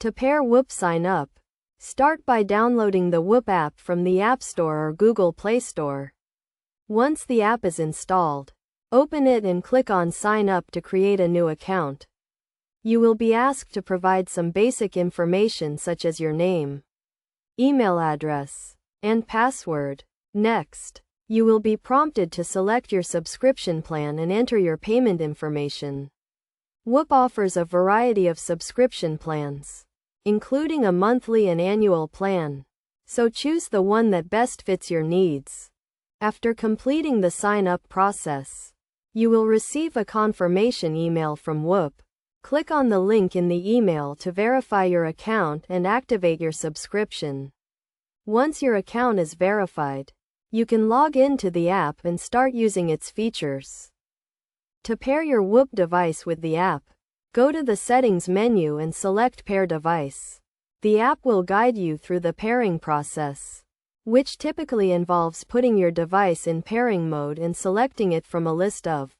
To pair Whoop Sign Up, start by downloading the Whoop app from the App Store or Google Play Store. Once the app is installed, open it and click on Sign Up to create a new account. You will be asked to provide some basic information such as your name, email address, and password. Next, you will be prompted to select your subscription plan and enter your payment information. Whoop offers a variety of subscription plans, including a monthly and annual plan, so choose the one that best fits your needs. After completing the sign-up process, you will receive a confirmation email from Whoop. Click on the link in the email to verify your account and activate your subscription. Once your account is verified, you can log into the app and start using its features. To pair your Whoop device with the app, go to the Settings menu and select Pair Device. The app will guide you through the pairing process, which typically involves putting your device in pairing mode and selecting it from a list of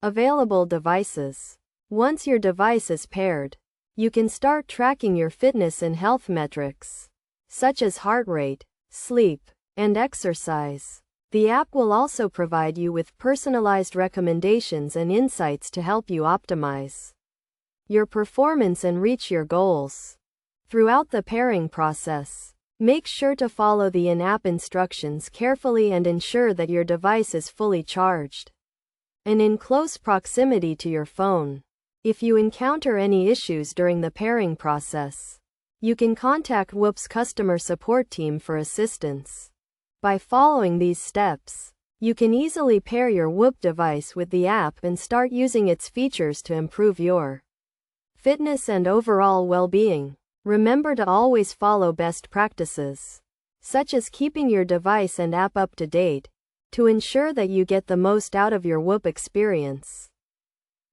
available devices. Once your device is paired, you can start tracking your fitness and health metrics, such as heart rate, sleep, and exercise. The app will also provide you with personalized recommendations and insights to help you optimize your performance and reach your goals. Throughout the pairing process, make sure to follow the in-app instructions carefully and ensure that your device is fully charged and in close proximity to your phone. If you encounter any issues during the pairing process, you can contact Whoop's customer support team for assistance. By following these steps, you can easily pair your Whoop device with the app and start using its features to improve your fitness and overall well-being. Remember to always follow best practices, such as keeping your device and app up to date, to ensure that you get the most out of your Whoop experience.